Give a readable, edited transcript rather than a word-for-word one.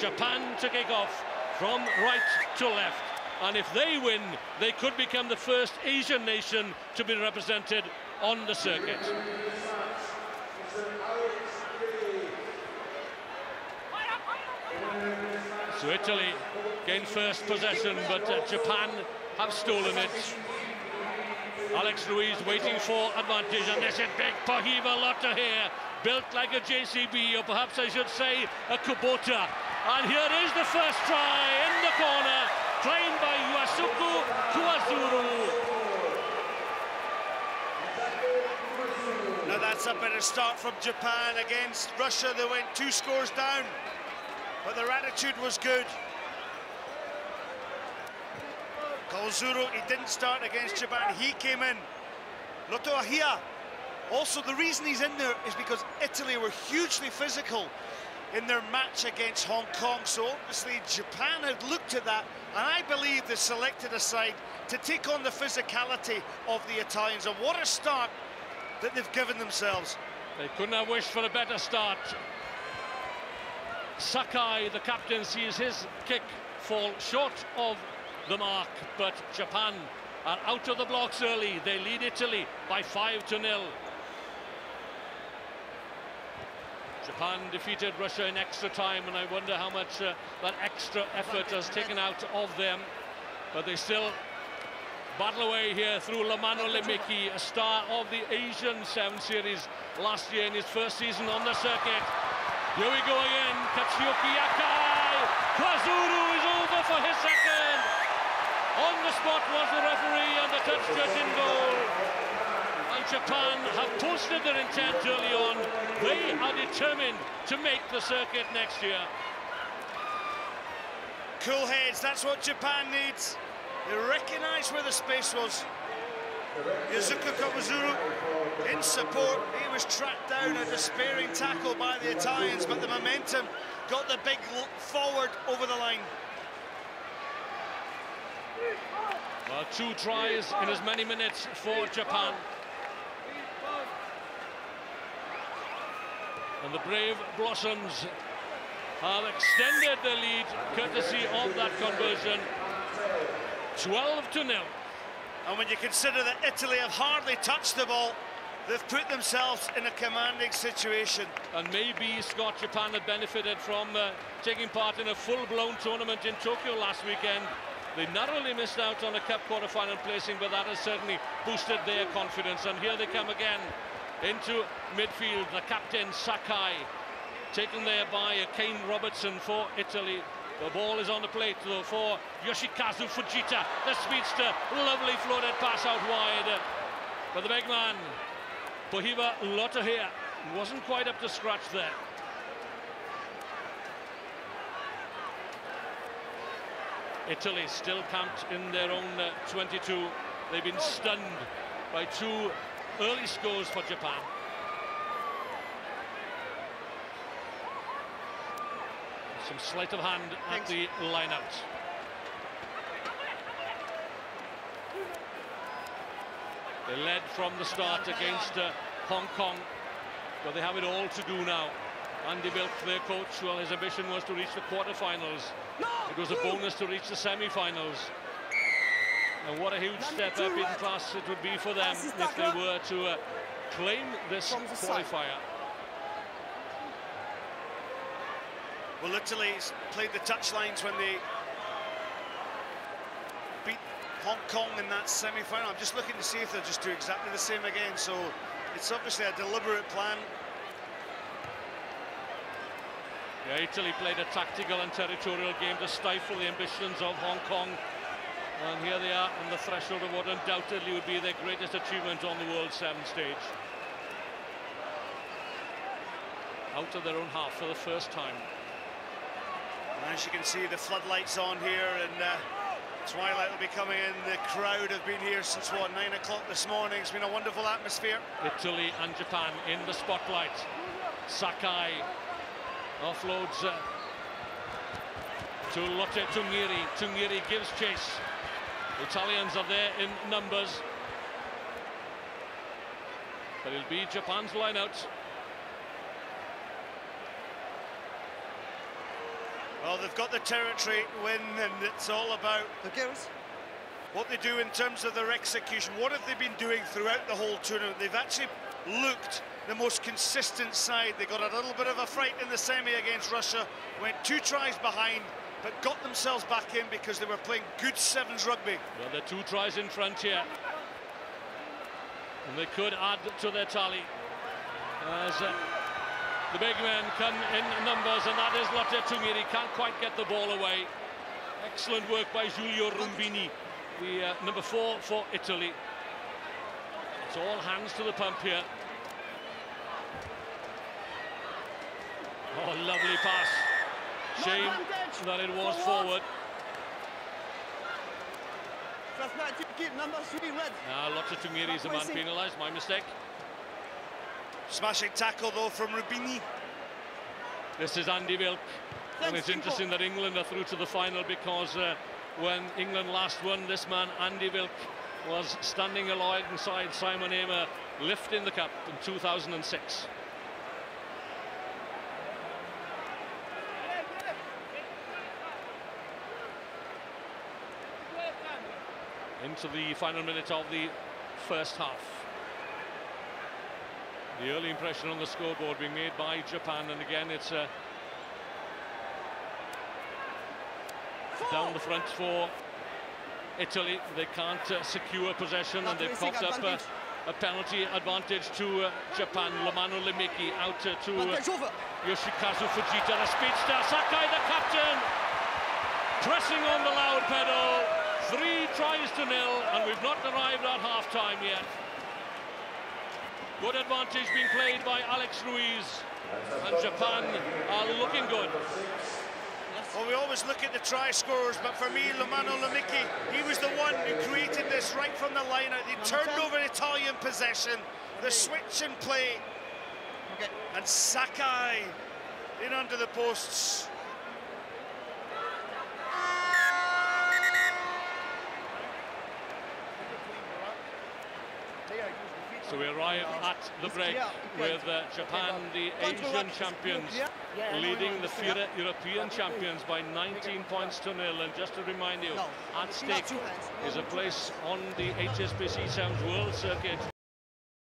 Japan to kick off from right to left. And if they win, they could become the first Asian nation to be represented on the circuit. So Italy gain first possession, but Japan have stolen it. Alex Ruiz waiting for advantage, and this is big Pahiva Lotta here, built like a JCB, or perhaps I should say a Kubota. And here is the first try in the corner, claimed by Yuasuke Kuwazuru. Now that's a better start from Japan against Russia. They went 2 scores down, but their attitude was good. Kuwazuru, he didn't start against Japan, he came in. Loto Ahia, also the reason he's in there is because Italy were hugely physical in their match against Hong Kong, so obviously Japan had looked at that, and I believe they selected a side to take on the physicality of the Italians, and what a start that they've given themselves. They couldn't have wished for a better start. Sakai, the captain, sees his kick fall short of the mark, but Japan are out of the blocks early. They lead Italy by 5-0. Japan defeated Russia in extra time, and I wonder how much that extra effort has taken out of them. But they still battle away here through Lamano Lemiki, a star of the Asian 7 Series last year in his first season on the circuit. Here we go again, Katsuyoki Yakai. Kuwazuru is over for his second. On the spot was the referee, and the touch judge in goal. And Japan have posted their intent early on. They are determined to make the circuit next year. Cool heads, that's what Japan needs. They recognise where the space was. Yuasuke Kuwazuru in support. He was tracked down, a despairing tackle by the Italians, but the momentum got the big forward over the line. Well, 2 tries in as many minutes for Japan. And the Brave Blossoms have extended their lead courtesy of that conversion. 12-0. And when you consider that Italy have hardly touched the ball, they've put themselves in a commanding situation. And maybe Scott, Japan had benefited from taking part in a full-blown tournament in Tokyo last weekend. They narrowly missed out on a cup quarter-final placing, but that has certainly boosted their confidence. And here they come again into midfield. The captain, Sakai, taken there by Kane Robertson for Italy. The ball is on the plate, though, for Yoshikazu Fujita, the speedster. Lovely floated pass out wide. But the big man, Pahiva Lotta here, wasn't quite up to scratch there. Italy still camped in their own 22. They've been stunned by 2 early scores for Japan. Some sleight of hand at the line-out. They led from the start against Hong Kong, but they have it all to do now. Andy Milk, their coach, well, his ambition was to reach the quarterfinals. It was a bonus to reach the semi-finals. And what a huge step up in class it would be for them if they were to claim this qualifier. Well, Italy's played the touchlines when they beat Hong Kong in that semi-final. I'm just looking to see if they'll just do exactly the same again. So it's obviously a deliberate plan. Yeah, Italy played a tactical and territorial game to stifle the ambitions of Hong Kong. And here they are on the threshold of what undoubtedly would be their greatest achievement on the World 7 stage. Out of their own half for the first time. As you can see, the floodlights on here, and twilight will be coming in. The crowd have been here since, what, 9 o'clock this morning. It's been a wonderful atmosphere. Italy and Japan in the spotlight. Sakai offloads to Lotte Tungiri. Tungiri gives chase. The Italians are there in numbers. But it'll be Japan's line out. Well, they've got the territory win, and it's all about what they do in terms of their execution. What have they been doing throughout the whole tournament? They've actually looked the most consistent side. They got a little bit of a fright in the semi against Russia, went 2 tries behind, but got themselves back in because they were playing good sevens rugby. Well, they're 2 tries in front here, and they could add to their tally as the big men come in numbers, and that is Lotte Tungiri. Can't quite get the ball away. Excellent work by Giulio Rumbini, the number 4 for Italy. It's all hands to the pump here. Oh, lovely pass. Shame that it was forward. Now Lotte Tungiri is the man penalised. My mistake. Smashing tackle though from Rubini. This is Andy Wilk, and it's interesting that England are through to the final, because when England last won, this man Andy Wilk was standing alongside Simon Hamer lifting the cup in 2006. Into the final minute of the first half. The early impression on the scoreboard being made by Japan, and again it's down the front for Italy. They can't secure possession, and they've popped up a penalty advantage to Japan. Lomano Lemeki out to Yoshikazu Fujita, the speedster. Sakai, the captain, pressing on the loud pedal. 3 tries to 0, and we've not arrived at half-time yet. Good advantage being played by Alex Ruiz, and Japan are looking good. Well, we always look at the try scorers, but for me, Lomano Lemeki, he was the one who created this right from the line out. They turned over Italian possession, the switch and play, and Sakai in under the posts. So we arrive at the break with Japan, the Asian champions, leading the FIRE European champions by 19 points to 0. And just to remind you, at stake is a place on the HSBC Sevens World Circuit